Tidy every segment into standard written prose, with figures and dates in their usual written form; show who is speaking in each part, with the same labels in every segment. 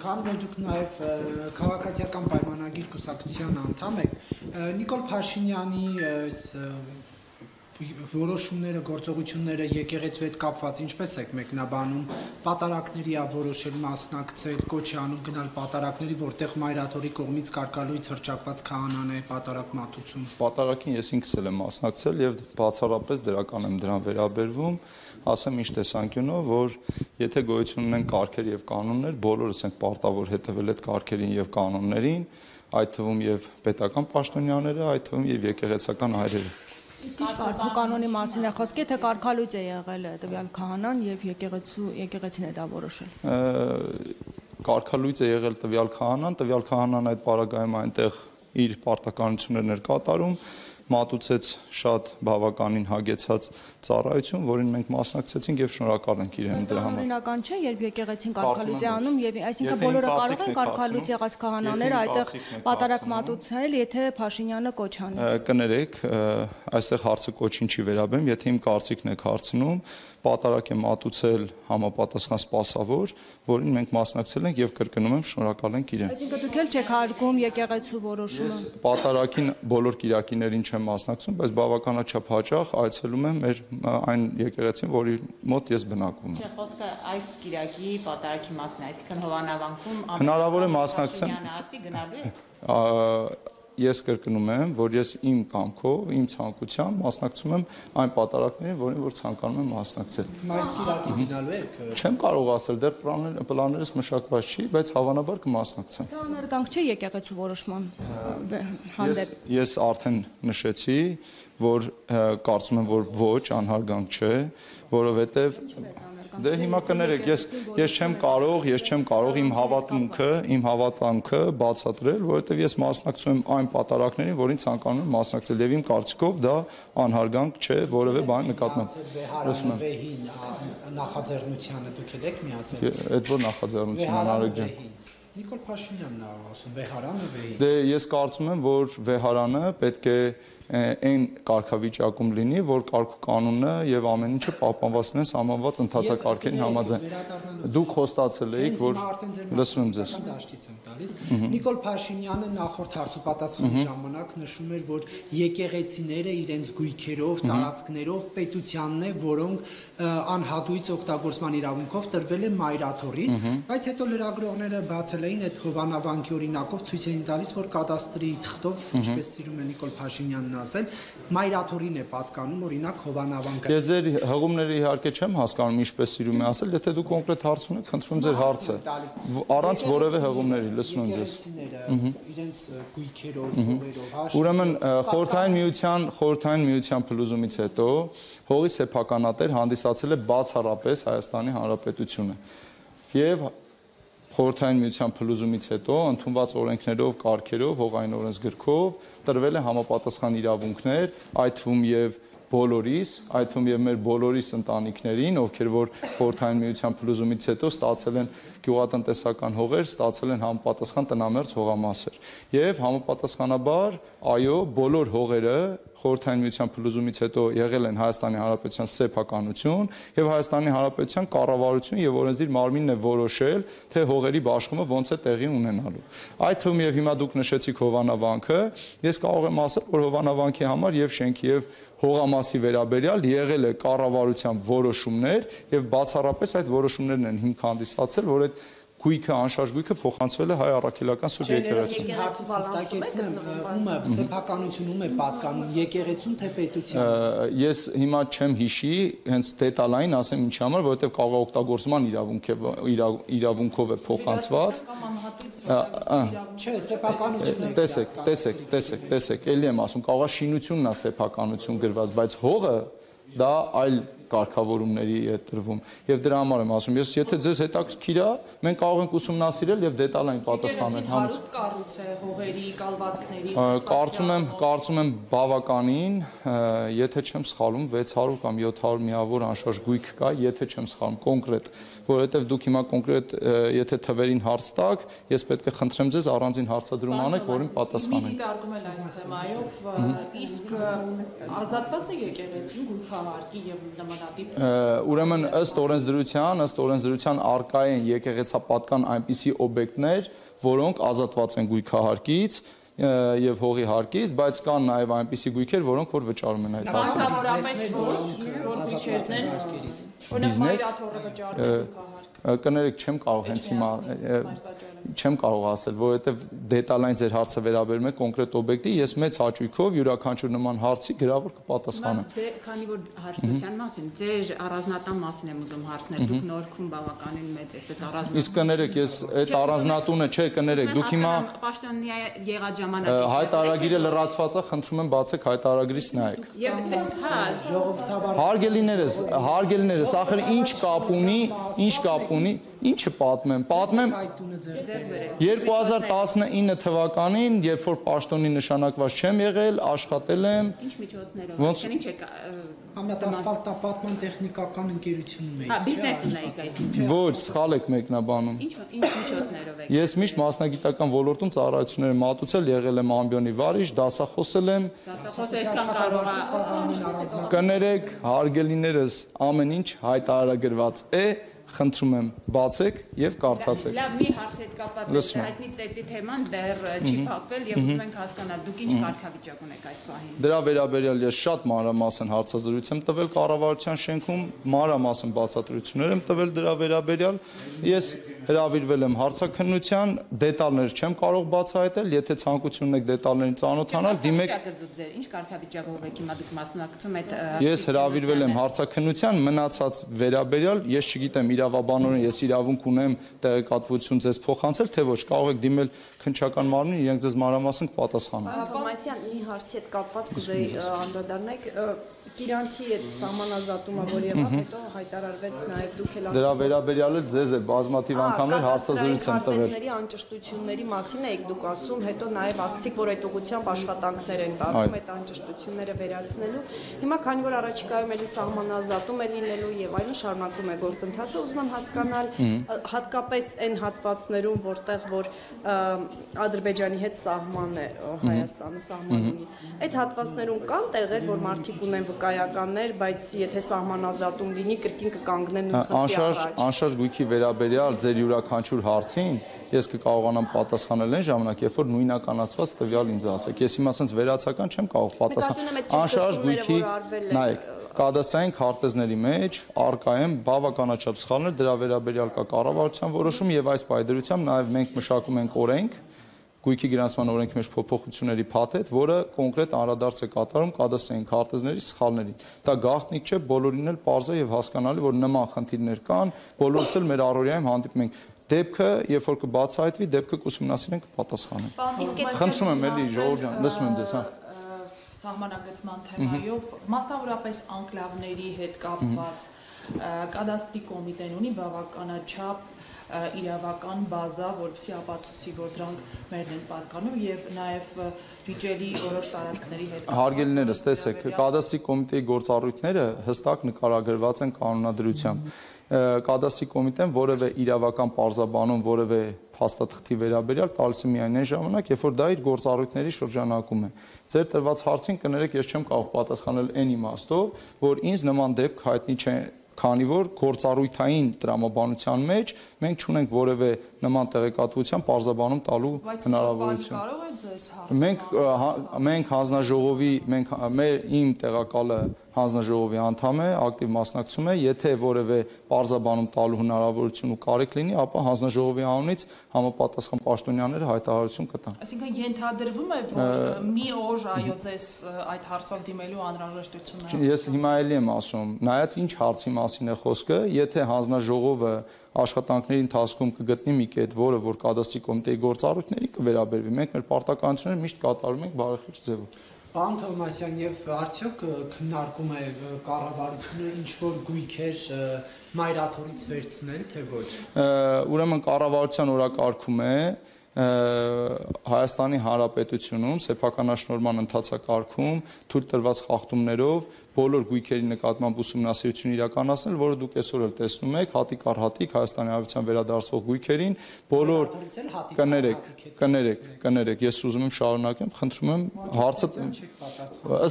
Speaker 1: Քանի որ դուք նաև քաղաքացիական պայմանագիր կուսակցության անդամ եք, Նիկոլ Փաշինյանի որոշումները, գործողությունները եկեղեցու հետ կապված ինչպես եք մեկնաբանում, պատարակների որոշել մասնակցել, կոչ անում գնալ պատարակների, որտեղ Մայրաթորի կողմից կարգալույց հռչակված քահանան է պատարակ մատուցում։
Speaker 2: Պատարակին ես ինքս էլ եմ մասնակցել եւ բացառապես դրական եմ դրան վերաբերվում, ասեմ ինչ տեսանկյունով, որ եթե գոյություն ունեն կարգեր եւ կանոններ, բոլորս ենք պարտավոր հետեւել այդ կարգերին եւ կանոններին, այդ թվում եւ պետական պաշտոնյաները, այդ թվում եւ եկեղեցական հայրերը։
Speaker 3: Իսկ ինչ կանոնի մասին է խոսքը, թե կարգալույց է եղել տվյալ քահանան եւ եկեղեցին է դա որոշել։
Speaker 2: Կարգալույց է եղել տվյալ քահանան այդ պարագայում այնտեղ իր պարտականություններն էր կատարում, մատուցեց շատ բավականին հագեցած ծառայություն, որին մենք մասնակցեցինք եւ շնորհակալ ենք իրեն դրա համար։
Speaker 3: Օրինական չէ, երբ եկեղեցին կարգալույց է անում եւ այսինքն բոլորը կարող են կարգալույց եղած քահանաները այդտեղ պատարակ մատուցել, եթե Փաշինյանը կոչ անի։
Speaker 2: Կներեք, այստեղ հարցը կոչին չի վերաբերում, եթե իմ կարծիքն եք հարցնում, պատարակ է մատուցել համապատասխան սպասավոր, որին մենք մասնակցել ենք եւ կրկնում եմ շնորհակալ ենք իրեն։
Speaker 3: Այսինքն դուք էլ չեք հարգում եկեղեցու որոշումը։
Speaker 2: Ես պատարակին բոլոր կիրակիներին չեմ մասնակցում, բայց բավականաչափ հաճախ այցելում եմ մեր այն եկեղեցին, որի մոտ ես բնակվում եմ։
Speaker 4: Չէ, խոսքը այս կիրակի պատարակի մասն է, այսինքն Հովանավանքում
Speaker 2: հնարավոր է մասնակցեմ։
Speaker 4: ասի գնալու եք։
Speaker 2: Ես կրկնում եմ, որ ես իմ կամքով, իմ ցանկությամբ մասնակցում եմ այն պատարակներին, որին որ ցանկանում եմ մասնակցել։
Speaker 1: Այս կիրակի գնալու եք։
Speaker 2: Չեմ կարող ասել, դեռ պլաններս մշակված չի, բայց հավանաբար կմասնակցեմ։
Speaker 3: Դա ներկայացնք չէ եկեղեցու որոշման հանդեպ։
Speaker 2: Ես արդեն նշեցի, որ կարծում եմ, որ ոչ, անհարգանք չէ, որովհետև դե հիմա կներեք, ես չեմ կարող իմ հավատամքը բացատրել, որովհետև ես մասնակցում եմ այն պատարակներին, որին ցանկանում եմ մասնակցել, եւ իմ կարծիքով դա անհարգանք չէ որևէ բան նկատմամբ։
Speaker 1: Վեհին նախաձեռնությանը դուք եք միացել։
Speaker 2: Այդ որ նախաձեռնության Արեգ ջան։
Speaker 1: Նիկոլ Փաշինյանն է ասում Վեհարանը վեհին։
Speaker 2: Դե ես կարծում եմ, որ Վեհարանը պետք է այն կարգավիճակում լինի, որ կարգուկանոնը եւ ամեն ինչը պահպանված լինեն սահմանված ընթացակարգերին համաձայն։ Դուք խոստացել եք, որ լսում եմ ձեզ։
Speaker 1: Նիկոլ Փաշինյանը նախորդ հարցուպատասխանի ժամանակ նշում էր, որ եկեղեցիները իրենց գույքերով, տարածքներով պետությանն է, որոնք անհատույց օգտագործման իրավունքով տրվել է Մայրաթորին, բայց հետո լրագրողները բացել էին այդ Հովանավանքի օրինակով ցույց էին տալիս, որ կադաստրի թղթով, ինչպես սիրում է Նիկոլ Փաշինյանն ասել, Մայրաթորին է պատկանում օրինակ Հովանավանքը։
Speaker 2: Ես ձեր հղումները իհարկե չեմ հասկանում, ինչպես սիրում է ասել, եթե դուք կոնկրետ հարց ունեք, խնդրում ձեր հարցը։ Առանց որևէ հղումների, լսում եմ ձեզ։
Speaker 1: Իրենց գույքերով, հողերով։
Speaker 2: Ուրեմն խորհրդային միության փլուզումից հետո հողի սեփականատեր հանդիսացել է բացառապես Հայաստանի Հանրապետությունը։ Եվ խորհրդային միության փլուզումից հետո ընդունված օրենքներով, կարգերով, հողային օրենսգրքով տրվել է համապատասխան իրավունքներ, այդ թվում եւ բոլորիս, այդ թվում եւ մեր բոլորիս ընտանիքներին, ովքեր որ խորհրդային միության փլուզումից հետո ստացել են գյուղատնտեսական հողեր, ստացել են համապատասխան տնամերձ հողամասեր։ Եվ համապատասխանաբար, այո, բոլոր հողերը խորհրդային միության փլուզումից հետո եղել են Հայաստանի Հանրապետության սեփականություն եւ Հայաստանի Հանրապետության կառավարություն եւ օրենսդիր մարմինն է որոշել, թե հողերի բաշխումը ոնց է տեղի ունենալու։ Այդ թվում եւ հիմա դուք նշեցիք Հովանավանքը, ես կարող եմ ասել, որ Հովանավանքի համար եւ շենքի եւ հողամասի վերաբերյալ եղել է կառավարության որոշումներ եւ բացառապես այդ որոշումներն են հիմք հանդիսացել, որ այդ գույքը, անշարժ գույքը փոխանցվել է Հայ Առաքելական Սուրբ Եկեղեցուն։
Speaker 1: Հարցը հստակեցնեմ, ումը սեփականությունում է պատկանում եկեղեցուն թե պետության։
Speaker 2: Ես հիմա չեմ հիշի, հենց դետալային ասեմ ինչի համար, որովհետև կարող է օգտագործման իրավունքով է փոխանցված։
Speaker 1: Չէ, սեփականություն է։
Speaker 2: Տեսեք, էլի եմ ասում, կարող է շինությունն է սեփականություն գրված, բայց հողը դա այլ կարգավորումների է տրվում եւ դրա համար եմ ասում ես եթե ձեզ հետաքրքիր է մենք կարող ենք ուսումնասիրել եւ դետալային պատասխանել
Speaker 3: համաձայն կառույց է հողերի կալվածքների
Speaker 2: կարծում եմ բավականին եթե չեմ սխալվում 600 կամ 700 միավոր անշարժ գույք կա եթե չեմ սխալվում կոնկրետ որովհետեւ դուք հիմա կոնկրետ եթե թվերին հարց տաք ես պետք է խնդրեմ ձեզ առանձին հարցադրում անեք որին պատասխանենք
Speaker 3: դիտարկում այս թեմայով իսկ ազատված է եկեղեցին գույքահարկի եւ
Speaker 2: Ուրեմն ըստ օրենսդրության արկա են եկեղեցապատկան այնպիսի օբյեկտներ, որոնք ազատված են գույքահարկից եւ հողի հարկից, բայց կան նաեւ այնպիսի գույքեր, որոնք որ վճարում են այդ հարկը։
Speaker 5: Մասնավորապես որ գույքերն են, օրինակ մայրաթոռը վճարում է գույքահարկ։
Speaker 2: Կներեք, չեմ կարող հենց հիմա չեմ կարող ասել, որովհետև դետալային ձեր հարցը վերաբերում է կոնկրետ օբյեկտի, ես մեծ հաճույքով յուրաքանչյուր նման հարցի գրավոր կպատասխանեմ։
Speaker 4: Քանի որ հարցության մասին, ձեր առանձնատան մասին եմ ուզում հարցնել, դուք Նորքում բավականին մեծ այսպես առանձնատան։
Speaker 2: Իսկ կներեք, ես այդ առանձնատունը չէ, կներեք, դուք հիմա
Speaker 4: պաշտոնյա եղած ժամանակի
Speaker 2: հայտարարագիրը լրացված է, խնդրում եմ բացեք հայտարարագրից նայեք։ Հարգելիներս, ախր ինչ կապ ունի, ինչը պատմեմ, 2019 թվականին, երբ որ պաշտոնի նշանակված չեմ եղել, աշխատել եմ։
Speaker 4: Ինչ միջոցներով,
Speaker 1: Համետ ասֆալտապատման տեխնիկական ընկերությունում եք։
Speaker 4: Հա, բիզնեսն եք այսինքն։
Speaker 2: Ոչ, սխալ եք մեկնաբանում։
Speaker 4: Ինչ միջոցներով եք։
Speaker 2: Ես միշտ մասնագիտական ոլորտում ծառայություններ եմ մատուցել, եղել եմ ամբիոնի վարիչ, դասախոսել եմ։
Speaker 4: Դասախոսը այդքան կարող է։
Speaker 2: Կներեք, հարգելիներս, ամեն ինչ հայտարարագրված է, խնդրում եմ բացեք եւ կարդացեք։
Speaker 4: Լավ, մի հարց հետ կապված է, հայտնի ծեծի թեման դեռ չի փակվել եւ ուզում ենք հասկանալ, դուք ինչ կարգավիճակ ունեք այդ պահին։
Speaker 2: Դրա վերաբերյալ ես շատ մանրամասն հարցազրույց եմ տվել կառավարության շենքում, մանրամասն բացատրություններ եմ տվել դրա վերաբերյալ։ Ես հրավիրվել եմ հարցաքննության, դետալներ չեմ կարող բացահայտել, եթե ցանկություն ունեք դետալներին ծանոթանալ, դիմեք։
Speaker 4: Ինչ կարգավիճակով եք հիմա դուք մասնակցում եք։
Speaker 2: Ես հրավիրվել եմ հարցաքննության, մնացած վերաբերյալ ես չգիտեմ իրավաբանորեն ես իրավունք ունեմ տեղեկատվություն ձեզ փոխանցել, թե ոչ, կարող եք դիմել քննչական մարմնին, իրենք ձեզ մանրամասն կպատասխանեն։
Speaker 6: Թոմասյան, մի հարցի հետ կապված կուզեի անդրադառնալ Կիրանցի այդ սահմանազատումը, որ եղավ, հետո հայտարարվեց նաև դուք էլ
Speaker 2: Դրա վերաբերյալ էլ ձեզ է բազմաթիվ անգամներ հարցազրույց եմ տվել։
Speaker 6: Կադաստրային անճշտությունների մասին եք դուք ասում, հետո նաև ասցիք, որ այդ ուղղությամբ աշխատանքներ են տարվում այդ անճշտությունները վերացնելու։ Հիմա քանի որ առաջիկայում էլի սահմանազատում է լինելու եւ այլն շարունակում է գործընթացը, ուզում եմ հասկանալ հատկապես այն հատվածներում, որտեղ որ Ադրբեջանի հետ սահման է Հայաստանը սահման ունի։ Այդ հատվածներում կան տեղեր, որ մարդիկ ունեն վկայականներ, բայց եթե սահմանազատում լինի, կրկին կկանգնեն ու խնդրի առաջ։
Speaker 2: Անշարժ գույքի վերաբերյալ ձեր յուրաքանչյուր հարցին ես կկարողանամ պատասխանել այն ժամանակ, երբ որ նույնականացված տվյալ ինձ ասեք։ Ես հիմա ասենց վերացական չեմ կարող պատասխանել։ Անշարժ գույքի, նայեք, կադաստրային քարտեզների մեջ արկա են բավականաչափ սխալներ, դրա վերաբերյալ կա կառավարության որոշում եւ այս պայդրությամբ նաեւ մենք մշակում ենք օրենք Գույքի գրանցման օրենքի մեջ փոփոխությունների փաթեթ, որը կոնկրետ անդրադարձ է կատարում կադաստրային քարտեզների սխալներին։ Դա գաղտնիք չէ, բոլորին էլ պարզ է եւ հասկանալի, որ նման խնդիրներ կան, բոլորս էլ մեր առօրյայում հանդիպում ենք։ Դեպքը, երբ որ կբացահայտվի, դեպքը կուսումնասիրենք կպատասխանենք։ Խնդրում եմ էլի ժողովուրդ ջան, լսում եմ ձեզ, հա։
Speaker 5: Սահմանագծման թեմայով, մասնավորապես անկլավների հետ կապված կադաստրի կոմիտեն ունի բավականաչափ իրավական բազա, որպեսզի ապացուցի, որ դրանք մերն են պատկանում եւ նաեւ վիճելի որոշ տարածքների հետ։
Speaker 2: Հարգելիներս, տեսեք, կադաստրի կոմիտեի գործառույթները հստակ նկարագրված են կանոնադրությամբ։ Կադաստրի կոմիտեն որևէ իրավական պարզաբանում, որևէ փաստաթղթի վերաբերյալ տալիս է միայն այն ժամանակ, երբ որ դա իր գործառույթների շրջանակում է։ Ձեր տրված հարցին կներեք, ես չեմ կարող պատասխանել այն իմաստով, որ ինձ նման դեպք հայտնի չէ, քանի որ գործառույթային տրամաբանության մեջ մենք չունենք որևէ նման տեղեկատվության պարզաբանում տալու հնարավորություն։ Մենք հանձնաժողովի, իմ տեղակալը հանձնաժողովի անդամ է, ակտիվ մասնակցում է, եթե որևէ պարզաբանում տալու հնարավորություն ու կարիք լինի, ապա հանձնաժողովի անունից համապատասխան պաշտոնյաները հայտարարություն կտան։
Speaker 5: Այսինքն ենթադրվում է, որ մի օր այո ձեզ այդ հարցով դիմելու անհրաժեշտություն է։
Speaker 2: Ես հիմա էլի եմ ասում, նայած ինչ հարցի մասին է խոսքը, եթե հանձնաժողովը աշխատանքների ընթացքում կգտնի մի կետ, որը որ կադաստրի կոմիտեի գործառույթների կվերաբերվի, մենք մեր պարտականությունները միշտ կատարում ենք բարեխիղճ ձևով։
Speaker 1: Պարոն Թովմասյան, եւ արդյոք քննարկում է կառավարությունը ինչ-որ գույքեր մայրաթորից վերցնել, թե ոչ։
Speaker 2: Ուրեմն կառավարության օրակարգում է Հայաստանի Հանրապետությունում սեփականաշնորհման ընթացակարգում թույլ տրված խախտումներով բոլոր գույքերի նկատմամբ ուսումնասիրություն իրականացնել, որը դուք այսօր էլ տեսնում եք, հատիկ առ հատիկ Հայաստանի Հանրապետության վերադարձող գույքերին բոլոր կներեք, ես ուզում եմ շարունակեմ, խնդրում եմ հարցը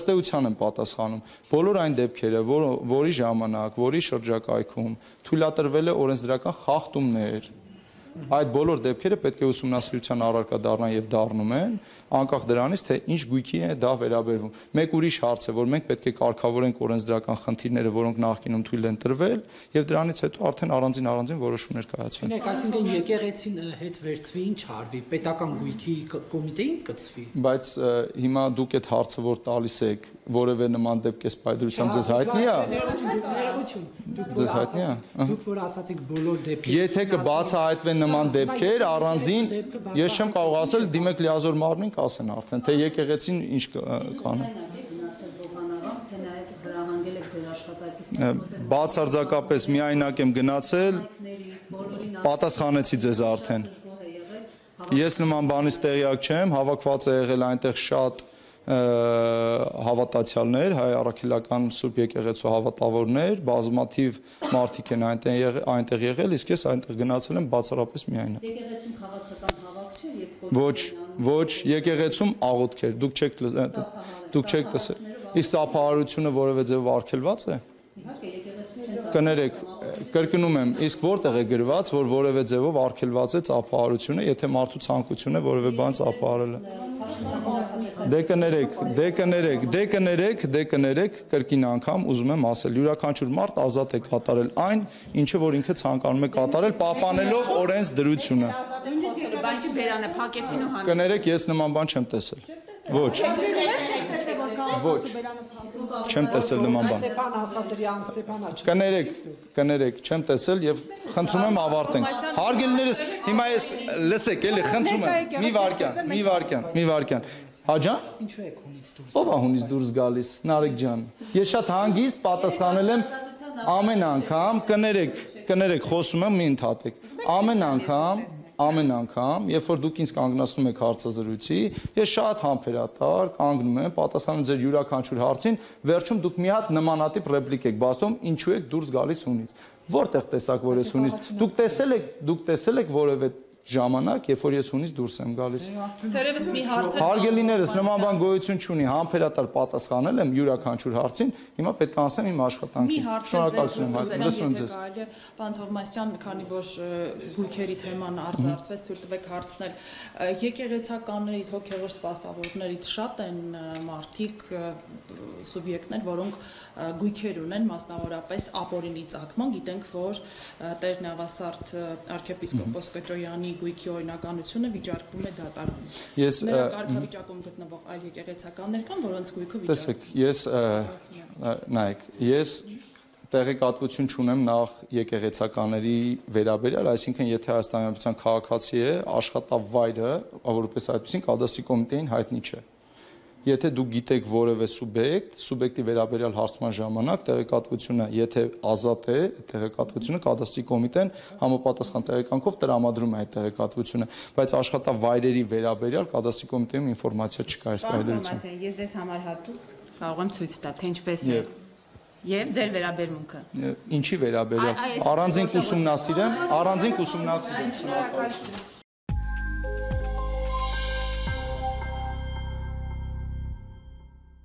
Speaker 2: ըստ էության եմ պատասխանում։ Բոլոր այն դեպքերը, որի ժամանակ, որի շրջակայքում թույլատրվել է օրենսդրական խախտումներ, այդ բոլոր դեպքերը պետք է ուսումնասիրության առարկա դառնան եւ դառնում են, անկախ դրանից, թե ինչ գույքի է դա վերաբերվում։ Մեկ ուրիշ հարց է, որ մենք պետք է կարգավորենք օրենսդրական խնդիրները, որոնք նախկինում թույլ են տրվել, եւ դրանից հետո արդեն առանձին որոշումներ կայացվեն։
Speaker 1: Այսինքն եկեղեցին հետ վերցվի, ինչ արվի, պետական գույքի կոմիտեին կցվի։
Speaker 2: Բայց հիմա դուք այդ հարցը որ տալիս եք, որևէ նման դեպք է սպայդրությամբ ձեզ հայտնի է։ Ձեզ հայտնի է։
Speaker 1: Դուք որ ասացիք բոլոր դեպքերը։
Speaker 2: Եթե կբացահայտվեն նման դեպքեր առանձին, ես չեմ կարող ասել դիմեք լիազոր մարմնին կասեն արդեն, թե եկեղեցին ինչ կանի։ Բացարձակապես միայնակ եմ գնացել, պատասխանեցի ձեզ արդեն։ Ես նման բանից տեղյակ չեմ, հավաքված է եղել այնտեղ շատ հավատացյալներ, հայ առաքելական Սուրբ եկեղեցու հավատավորներ, բազմաթիվ մարդիկ են այնտեղ եղել, իսկ ես այնտեղ գնացել եմ բացառապես միայնակ։
Speaker 7: Եկեղեցում քաղաքական հավաք չէ, երբ
Speaker 2: Ոչ, եկեղեցում աղոթք էր, դուք չեք տեսել։ Իսկ սափահարությունը որևէ ձևով արգելված է։ Կներեք, կրկնում եմ, իսկ որտեղ է գրված, որ որևէ ձևով արգելված է ծափահարությունը, եթե մարդու ցանկություն է որևէ բան ծափահարելը։ Դե կներեք, կրկին անգամ ուզում եմ ասել, յուրաքանչյուր մարդ ազատ է կատարել այն, ինչը որ ինքը ցանկանում է կատարել, պահպանելով օրենսդրությունը։
Speaker 4: Բայց բերանը փակեցին ու հանեցին։
Speaker 2: Կներեք, ես նման բան չեմ տեսել։ Ոչ։ Չեմ տեսել նման բան։
Speaker 1: Ստեփան Ասատրյան, Ստեփանա։
Speaker 2: Կներեք, չեմ տեսել եւ խնդրում եմ ավարտենք։ Հարգելիներս, հիմա ես լսեք, էլի խնդրում եմ, մի վարքյան։ Հաջան։
Speaker 1: Ինչու եք հունից դուրս։
Speaker 2: Ո՞վ է հունից դուրս գալիս, Նարեկ ջան։ Ես շատ հանգիստ պատասխանել եմ ամեն անգամ, կներեք, խոսում եմ, մի ընդհատեք։ Ամեն անգամ, երբ որ դուք ինձ կանգնացնում եք հարցազրույցի, ես շատ համբերատար կանգնում եմ, պատասխանում ձեր յուրաքանչյուր հարցին, վերջում դուք մի հատ նմանատիպ ռեպլիկ եք բացում, ինչու եք դուրս գալիս հունից։ Որտեղ տեսակ որ ես հունից։ Դուք տեսել եք որևէ ժամանակ, երբ որ ես հունից դուրս եմ գալիս։
Speaker 5: Թերևս մի հարց է։
Speaker 2: Հարգելիներս, նման բան գոյություն չունի, համբերատար պատասխանել եմ յուրաքանչյուր հարցին, հիմա պետք է անցնեմ իմ աշխատանքին։ Շնորհակալություն եմ, լսում ձեզ։
Speaker 5: Պարոն Թովմասյան, քանի որ գույքերի թեման արձարծվեց, թույլ տվեք հարցնել, եկեղեցականներից, հոգևոր սպասավորներից շատ են մարդիկ, սուբյեկտներ, որոնք գույքեր ունեն, մասնավորապես ապօրինի ծագման, գիտենք, որ Տեր Նավասարդ arczepiskopos Կճոյանի գույքի օրինականությունը վիճարկվում է դատարանում։ Նրա կարգավիճակում գտնվող այլ եկեղեցականներ կան, որոնց գույքը
Speaker 2: Տեսեք, ես տեղեկատվություն չունեմ նախ եկեղեցականների վերաբերյալ, այսինքն եթե Հայաստանի Հանրապետության քաղաքացի է, աշխատավայրը, որպես այդպեսին կադաստրի կոմիտեին հայտնի չէ։ Եթե դուք գիտեք որևէ սուբյեկտի վերաբերյալ հարցման ժամանակ տեղեկատվությունը, եթե ազատ է, տեղեկատվությունը կադաստրի կոմիտեն համապատասխան տեղեկանքով տրամադրում է այդ տեղեկատվությունը, բայց աշխատավայրերի վերաբերյալ կադաստրի կոմիտեում ինֆորմացիա չկա այս վերաբերյալ։
Speaker 4: Ես ձեզ համար հատուկ կարող եմ ցույց տալ, թե ինչպես է եւ ձեր վերաբերմունքը։
Speaker 2: Ինչի վերաբերյալ։ Առանձին կուսումնասիրեմ, շնորհակալություն։